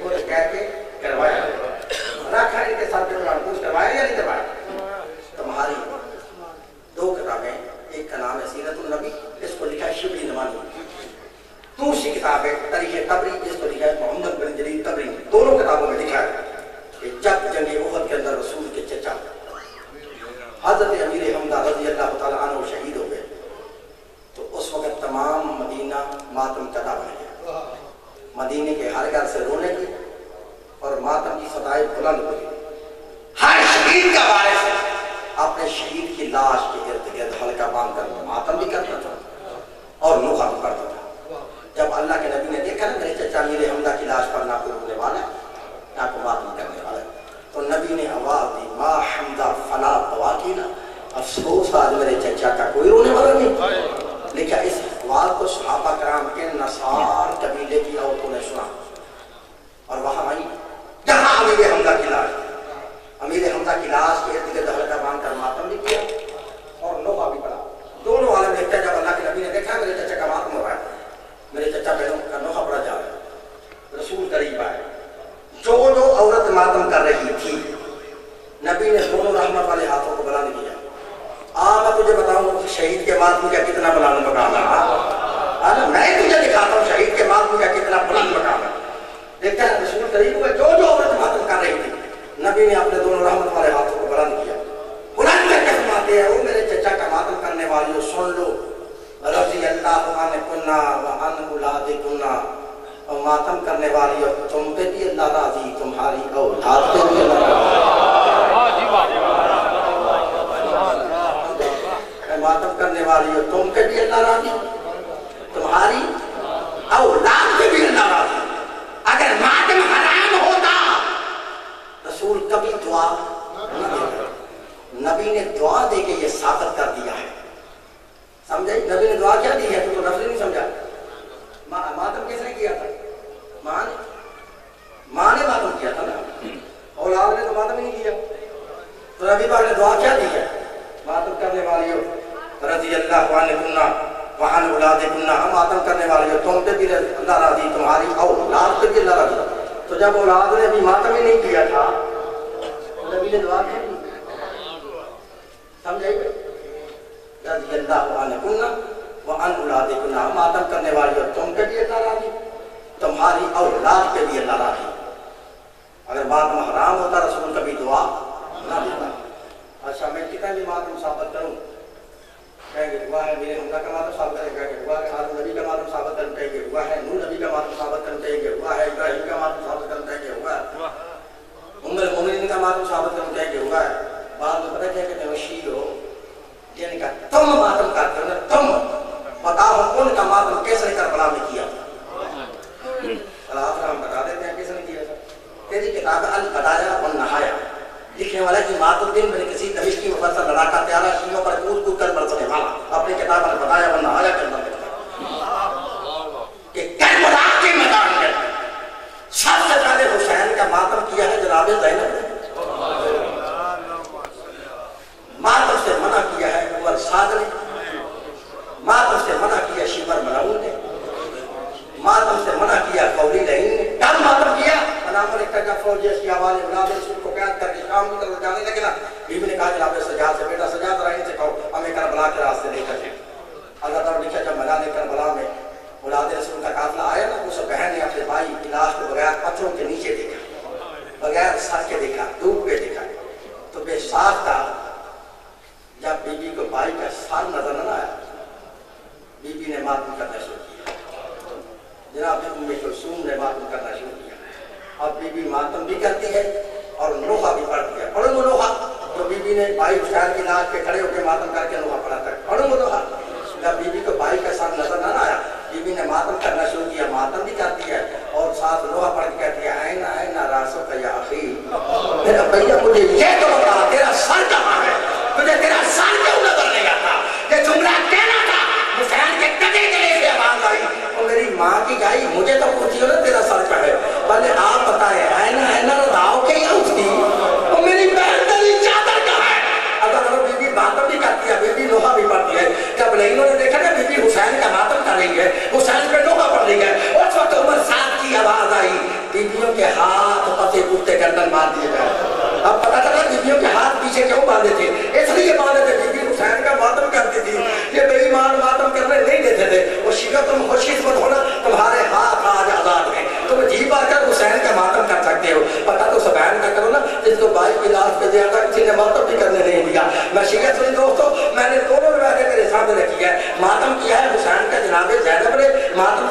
خود کہہ کے کروایا۔ رکھا ان کے ساتھ کچھ کروایا یا نہیں کروایا؟ تمہاری دو کتابیں، ایک کا نام ہے سیرت النبی، اس کو لکھا ہے شبلی نمانی، دوسری کتاب ہے تاریخ طبری، جس کو لکھا ہے محمد بن جریر طبری نے۔ دونوں کتابوں میں لکھا ہے کہ جب جنگ احد کے اندر رسول کے چچا حضرت امیر حمزہ رضی اللہ تعالیٰ عنہ شہید ہو گئے تو اس وقت تمام مدینہ ماتم کدا بن گیا، مدینے کے ہر گھر سے رونے کی اور ماتم کی صدائیں بلند ہوئی۔ ہر شہید کا وارث اپنے شہید کی لاش کے ارد گرد حلقہ باندھ کر ماتم بھی کرتا تھا اور نوحہ بھی کرتا تھا۔ جب اللہ کے نبی نے دیکھا نا میرے چچا امیر حمزہ کی لاش پر نہ کوئی رونے والا ہے نہ کوئی ماتم کرنے والا ہے، تو نبی نے آواز دی ما حمزہ فلا بواکینا، افسوس آج میرے چچا کا کوئی رونے والا نہیں۔ لیکن اس آواز کو صحابہ کرام کے نصار قبیلے کی عورتوں نے سنا اور وہاں آئی جہاں امیر حمزہ کی لاش، امیر حمزہ کی لاش کے ارد گرد حلقہ باندھ کر ماتم بھی کیا اور نوحہ بھی پڑھا۔ دونوں عالم دیکھتے ہیں، جب اللہ کے نبی نے دیکھا میرے چچا کا ماتم ہو رہا ہے، میرے چچا بہنوں کا نوحہ پڑھا جا رہا ہے، رسول قریب آئے، جو عورت ماتم کر رہی تھی نبی نے دونوں رحمت والے ہاتھوں کو بلند کیا۔ میں تجھے بتاؤں شہید کے ماتم کا کتنا بلند مقام ہے، میں تجھے دکھاتا ہوں شہید کے ماتم کا کتنا بلند مقام ہے۔ دیکھتے ہیں رسول قریب ہوئے، جو عورت ماتم کر رہی تھی نبی نے اپنے دونوں رحمت والے ہاتھوں کو بلند کیا، بلند کر کے فرماتے ہیں وہ میرے چچا کا ماتم کرنے والیوں سن لو، رضی اللہ عنہ کنہ وعن اولادکنا، اور ماتم کرنے والی اور تم پہ بھی اللہ راضی، تمہاری اولاد پہ بھی اللہ راضی۔ ماتم کرنے والی اور تم پہ بھی اللہ راضی، تمہاری اولاد پہ بھی اللہ راضی۔ اگر ماتم حرام ہوتا رسول کبھی دعا نہ دیتا، نبی نے دعا دے کے یہ ثابت کر دیا ہے۔ سمجھے نبی نے دعا کیا دی ہے؟ تو نفلی نہیں سمجھا۔ ماتم کس نے کیا تھا؟ ماں نے ماتم کیا تھا نا، اولاد نے تو ماتم نہیں کیا۔ تو نبی پاک نے دعا کیا دی ہے؟ ماتم کرنے والی ہو رضی اللہ عنہ وعن اولادکنا، ماتم کرنے والی ہو تم پہ بھی اللہ راضی، تمہاری اولاد پہ بھی اللہ راضی۔ تو جب اولاد نے بھی ماتم ہی نہیں کیا تھا نبی نے دعا کیا دی؟ سمجھے رضی اللہ عنہ وعن اولادکنا، ماتم کرنے والی ہو تم پہ بھی اللہ راضی، تمہاری اولاد پہ بھی اللہ راضی۔ اگر ماتم حرام ہوتا رسول کبھی دعا نہ دیتا۔ اچھا میں کتنا بھی ماتم ثابت کروں، کہیں گے ہوا ہے میرے حمزہ کا ماتم ثابت کریں، کہیں گے ہوا ہے ہارون نبی کا ماتم ثابت کریں، کہیں گے ہوا ہے نوح نبی کا ماتم ثابت کریں، کہیں گے ہوا ہے ابراہیم کا ماتم ثابت کریں، کہیں گے ہوا ہے ام المؤمنین کا ماتم ثابت کریں، کہیں گے ہوا ہے۔ بعد میں پتہ کیا کہتے ہیں شیعو جن کا تم ماتم کرتے ہو نا، تم بتاؤ ان کا ماتم کس نے کربلا میں کیا؟ ہم بتا دیتے ہیں کس نے کیا تھا۔ تیری کتاب البدایہ والنہایہ لکھنے والا اماد الدین بن کثیر دمشقی مفسر لڑاکا تیارہ شیعوں پر کود کود کر برسنے والا اپنی کتاب البدایہ والنہایہ کے اندر لکھتا ہے کہ کربلا کے میدان میں سب سے پہلے حسین کا ماتم کیا ہے جناب زینب نے، ماتم سے منع کیا ہے عمر سعد نے، ماتم سے منع کیا شیبر ملعون نے، ماتم سے منع کیا قولی لعین نے۔ کیا ماتم کیا؟ انام لکھتا جب فوجی اشیاء والے اولاد رسول کو قید کر کے شام کی طرف جانے لگے نا، بیوی نے کہا جناب سجاد سے بیٹا سجاد رحیم سے کہو ہمیں کربلا کے راستے لے کر جائیں۔ اللہ تعالیٰ لکھا جب میدان کربلا میں اولاد رسول کا قافلہ آیا نا، اس بہن نے اپنے بھائی کی لاش کو بغیر پتھروں کے نیچے دیکھا، بغیر سر کے دیکھا، دھوپ پہ دیکھا، تو بے ساختہ جب بیوی کو بھائی کا سر نظر نہ آیا بی بی نے ماتم کرنا شروع کیا، جناب ام کلثوم نے ماتم کرنا شروع کیا. اب بی بی ماتم بھی کرتی ہے اور نوحہ بھی پڑھتی ہے. پڑھو گے نوحہ؟ تو بی بی نے بھائی حسین کی ناک پہ کھڑے ہو کے ماتم کر کے نوحہ پڑھا تھا. پڑھو گے نوحہ؟ جب بی بی کو بھائی کا ساتھ نظر نہ آیا، بی بی نے ماتم کرنا شروع کیا. ماتم بھی کرتی ہے اور ساتھ نوحہ پڑھ کے کہتی ہے آئینہ آئینہ راسو کا یا اخی، میرا بھیا مجھے یہ تو بتا تیرا سر کہاں ہے؟ تجھے تیرا سر کیوں نظر نہیں آتا؟ یہ جملہ کہنا تھا حسین کے کدے گلے سے آواز آئی اور میری ماں کی گائی مجھے تو پوچھی ہو نا تیرا سر کہاں ہے؟ پہلے آپ بتائے آئینہ آئینہ رداؤ کے یا اس کی اور میری بہن تیری چادر کہاں ہے؟ اگر وہ بی بی ماتم بھی کرتی ہے، بی بی نوحہ بھی پڑھتی ہے. جب لینوں نے دیکھا کہ بی بی حسین کا ماتم کر رہی ہے، حسین پہ نوحہ پڑھ رہی ہے، اس وقت عمر صاحب کی آواز آئی بیویوں کے ہاتھ پتے کتے گردن مار دیے گئے. اب پتہ چلا بیویوں کے ہاتھ پیچھے کیوں باندھے تھے؟ اس لیے باندھے تھے بی بی حسین کا ماتم کرتی تھی. یہ بے ایمان ماتم کرنے نہیں دیتے تھے. وہ شیعہ تم خوش قسمت ہونا، تمہارے ہاتھ آج آزاد ہیں، تم جی بار کر حسین کا ماتم کر سکتے ہو. پتہ تو سبین کا کرو نا جس کو بھائی کی لاش پہ دیا تھا کسی نے ماتم بھی کرنے نہیں دیا. میں شیعہ سنی دوستو، میں نے دونوں روایتیں میرے سامنے رکھی ہے. ماتم کیا ہے حسین کا جناب زینب نے، ماتم